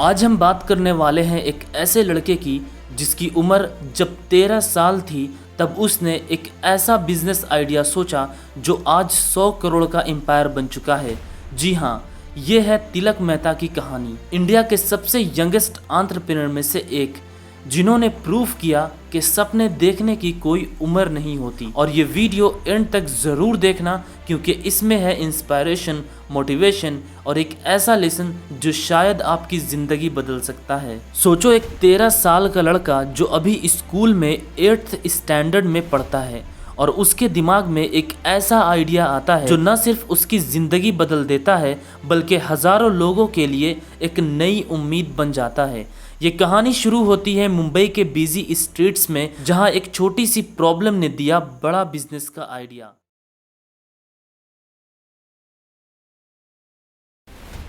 आज हम बात करने वाले हैं एक ऐसे लड़के की जिसकी उम्र जब 13 साल थी तब उसने एक ऐसा बिजनेस आइडिया सोचा जो आज 100 करोड़ का एम्पायर बन चुका है। जी हाँ, ये है तिलक मेहता की कहानी, इंडिया के सबसे यंगेस्ट एंटरप्रेन्योर में से एक, जिन्होंने प्रूव किया कि सपने देखने की कोई उम्र नहीं होती। और ये वीडियो एंड तक ज़रूर देखना क्योंकि इसमें है इंस्पायरेशन, मोटिवेशन और एक ऐसा लेसन जो शायद आपकी ज़िंदगी बदल सकता है। सोचो, एक 13 साल का लड़का जो अभी स्कूल में 8th स्टैंडर्ड में पढ़ता है और उसके दिमाग में एक ऐसा आइडिया आता है जो न सिर्फ उसकी ज़िंदगी बदल देता है बल्कि हज़ारों लोगों के लिए एक नई उम्मीद बन जाता है। ये कहानी शुरू होती है मुंबई के बिजी स्ट्रीट्स में, जहां एक छोटी सी प्रॉब्लम ने दिया बड़ा बिजनेस का आइडिया।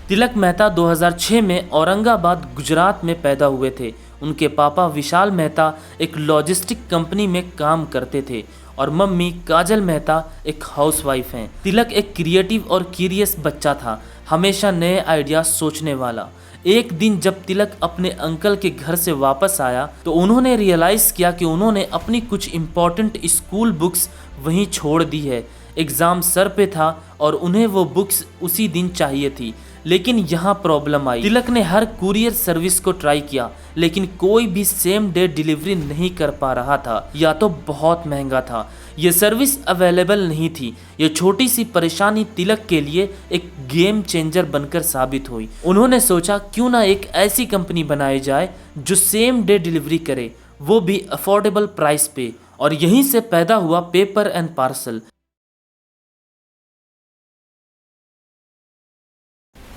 तिलक मेहता 2006 में औरंगाबाद, गुजरात में पैदा हुए थे। उनके पापा विशाल मेहता एक लॉजिस्टिक कंपनी में काम करते थे और मम्मी काजल मेहता एक हाउसवाइफ हैं। तिलक एक क्रिएटिव और क्यूरियस बच्चा था, हमेशा नए आइडिया सोचने वाला। एक दिन जब तिलक अपने अंकल के घर से वापस आया तो उन्होंने रियलाइज़ किया कि उन्होंने अपनी कुछ इम्पॉर्टेंट स्कूल बुक्स वहीं छोड़ दी है। एग्ज़ाम सर पे था और उन्हें वो बुक्स उसी दिन चाहिए थी। लेकिन यहाँ प्रॉब्लम आई। तिलक ने हर कुरियर सर्विस को ट्राई किया लेकिन कोई भी सेम डे डिलीवरी नहीं कर पा रहा था, या तो बहुत महंगा था, ये सर्विस अवेलेबल नहीं थी। ये छोटी सी परेशानी तिलक के लिए एक गेम चेंजर बनकर साबित हुई। उन्होंने सोचा क्यों ना एक ऐसी कंपनी बनाई जाए जो सेम डे डिलीवरी करे, वो भी अफोर्डेबल प्राइस पे। और यहीं से पैदा हुआ पेपर एंड पार्सल।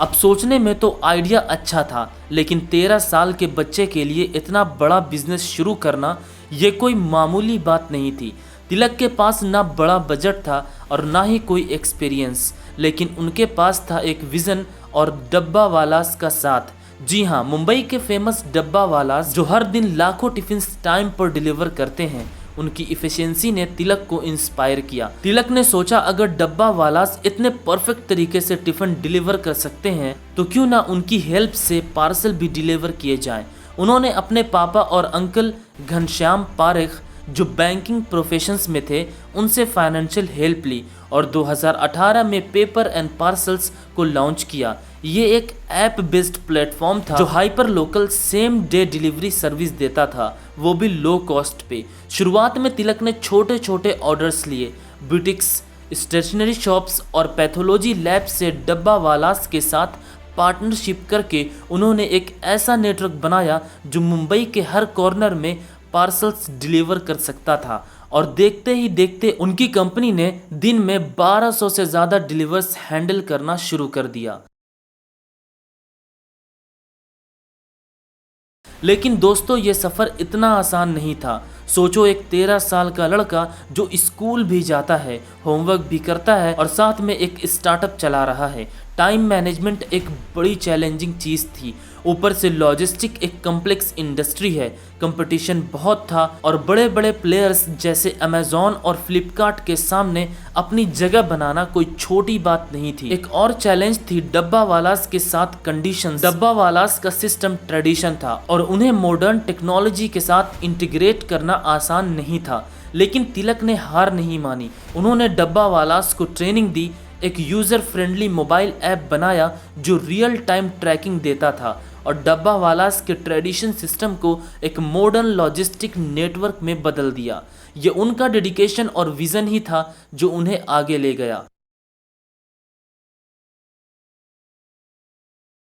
अब सोचने में तो आइडिया अच्छा था, लेकिन 13 साल के बच्चे के लिए इतना बड़ा बिजनेस शुरू करना ये कोई मामूली बात नहीं थी। तिलक के पास ना बड़ा बजट था और ना ही कोई एक्सपीरियंस, लेकिन उनके पास था एक विज़न और डब्बा वालास का साथ। जी हाँ, मुंबई के फेमस डब्बा वालास जो हर दिन लाखों टिफिन टाइम पर डिलीवर करते हैं, उनकी इफ़िशियंसी ने तिलक को इंस्पायर किया। तिलक ने सोचा अगर डब्बा वालास इतने परफेक्ट तरीके से टिफ़िन डिलीवर कर सकते हैं तो क्यों ना उनकी हेल्प से पार्सल भी डिलीवर किए जाएं। उन्होंने अपने पापा और अंकल घनश्याम पारेख जो बैंकिंग प्रोफेशंस में थे उनसे फाइनेंशियल हेल्प ली और 2018 में पेपर एंड पार्सल्स को लॉन्च किया। ये एक ऐप बेस्ड प्लेटफॉर्म था जो hyper local same day delivery service देता था, वो भी लो कॉस्ट पे। शुरुआत में तिलक ने छोटे छोटे ऑर्डर्स लिए। बुटीक्स, स्टेशनरी शॉप्स और पैथोलॉजी लैब से डब्बा वालास के साथ पार्टनरशिप करके उन्होंने एक ऐसा नेटवर्क बनाया जो मुंबई के हर कॉर्नर में पार्सल्स डिलीवर कर सकता था। और देखते ही देखते उनकी कंपनी ने दिन में 1200 से ज़्यादा डिलीवर्स हैंडल करना शुरू कर दिया। लेकिन दोस्तों, ये सफ़र इतना आसान नहीं था। सोचो, एक 13 साल का लड़का जो स्कूल भी जाता है, होमवर्क भी करता है और साथ में एक स्टार्टअप चला रहा है। टाइम मैनेजमेंट एक बड़ी चैलेंजिंग चीज़ थी। ऊपर से लॉजिस्टिक एक कॉम्प्लेक्स इंडस्ट्री है, कंपटीशन बहुत था और बड़े बड़े प्लेयर्स जैसे अमेज़ॉन और फ्लिपकार्ट के सामने अपनी जगह बनाना कोई छोटी बात नहीं थी। एक और चैलेंज थी डब्बा वालास के साथ कंडीशंस। डब्बा वालास का सिस्टम ट्रेडिशन था और उन्हें मॉडर्न टेक्नोलॉजी के साथ इंटीग्रेट करना आसान नहीं था। लेकिन तिलक ने हार नहीं मानी। उन्होंने डब्बा वालास को ट्रेनिंग दी, एक यूज़र फ्रेंडली मोबाइल ऐप बनाया जो रियल टाइम ट्रैकिंग देता था और डब्बा वालास के ट्रेडिशन सिस्टम को एक मॉडर्न लॉजिस्टिक नेटवर्क में बदल दिया। ये उनका डेडिकेशन और विज़न ही था जो उन्हें आगे ले गया।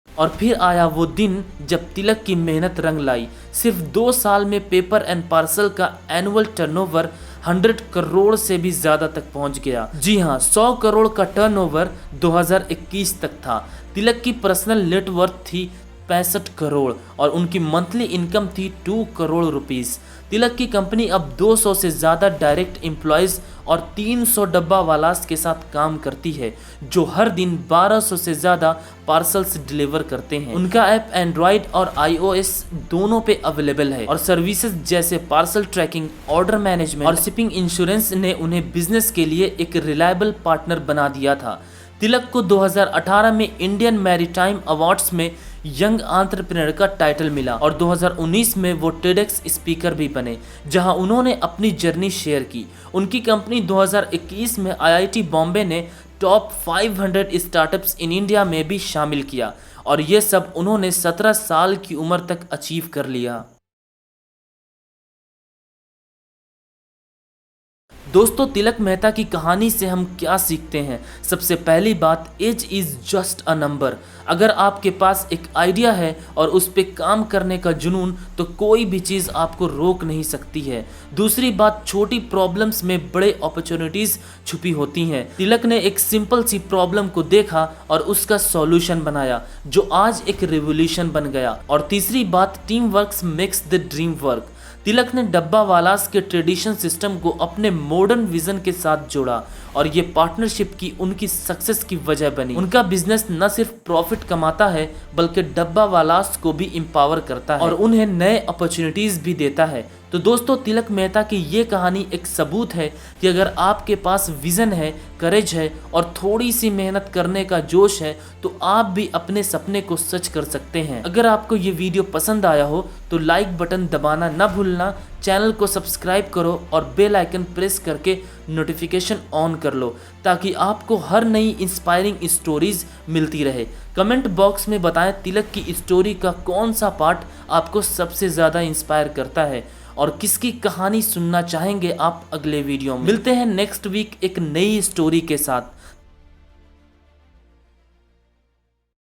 और फिर आया वो दिन जब तिलक की मेहनत रंग लाई। सिर्फ 2 साल में पेपर एंड पार्सल का एनुअल टर्नओवर 100 करोड़ से भी ज़्यादा तक पहुंच गया। जी हाँ, 100 करोड़ का टर्नओवर 2021 तक था। तिलक की पर्सनल नेटवर्थ थी 65 करोड़ और उनकी मंथली इनकम थी 2 करोड़ रुपीस। तिलक की कंपनी अब 200 से ज़्यादा डायरेक्ट एम्प्लॉयज़ और 300 डब्बा वालास के साथ काम करती है जो हर दिन 1200 से ज़्यादा पार्सल्स डिलीवर करते हैं। उनका ऐप एंड्रॉयड और iOS दोनों पे अवेलेबल है और सर्विसेज जैसे पार्सल ट्रैकिंग, ऑर्डर मैनेजमेंट और शिपिंग इंश्योरेंस ने उन्हें बिजनेस के लिए एक रिलायबल पार्टनर बना दिया था। तिलक को 2018 में इंडियन मैरीटाइम अवार्ड्स में यंग एंटरप्रेन्योर का टाइटल मिला और 2019 में वो टेडेक्स स्पीकर भी बने, जहां उन्होंने अपनी जर्नी शेयर की। उनकी कंपनी 2021 में आईआईटी बॉम्बे ने टॉप 500 स्टार्टअप्स इन इंडिया में भी शामिल किया और ये सब उन्होंने 17 साल की उम्र तक अचीव कर लिया। दोस्तों, तिलक मेहता की कहानी से हम क्या सीखते हैं? सबसे पहली बात, age is just a number. अगर आपके पास एक आइडिया है और उस पर काम करने का जुनून, तो कोई भी चीज़ आपको रोक नहीं सकती है। दूसरी बात, छोटी प्रॉब्लम्स में बड़े अपॉर्चुनिटीज़ छुपी होती हैं। तिलक ने एक सिंपल सी प्रॉब्लम को देखा और उसका सॉल्यूशन बनाया, जो आज एक रिवॉल्यूशन बन गया। और तीसरी बात, team work makes the dream work. Tilak ने डब्बावालास के ट्रेडिशन सिस्टम को अपने मॉडर्न विजन के साथ जोड़ा और ये पार्टनरशिप की उनकी सक्सेस की वजह बनी। उनका बिजनेस न सिर्फ प्रॉफिट कमाता है, बल्कि डब्बावालास को भी एम्पावर करता है और उन्हें नए अपॉर्चुनिटीज भी देता है। तो दोस्तों, तिलक मेहता की ये कहानी एक सबूत है कि अगर आपके पास विजन है, करेज है और थोड़ी सी मेहनत करने का जोश है, तो आप भी अपने सपने को सच कर सकते हैं। अगर आपको ये वीडियो पसंद आया हो तो लाइक बटन दबाना न भूलना, चैनल को सब्सक्राइब करो और बेल आइकन प्रेस करके नोटिफिकेशन ऑन कर लो, ताकि आपको हर नई इंस्पायरिंग स्टोरीज मिलती रहे। कमेंट बॉक्स में बताएं तिलक की स्टोरी का कौन सा पार्ट आपको सबसे ज़्यादा इंस्पायर करता है और किसकी कहानी सुनना चाहेंगे आप अगले वीडियो में। मिलते हैं नेक्स्ट वीक एक नई स्टोरी के साथ।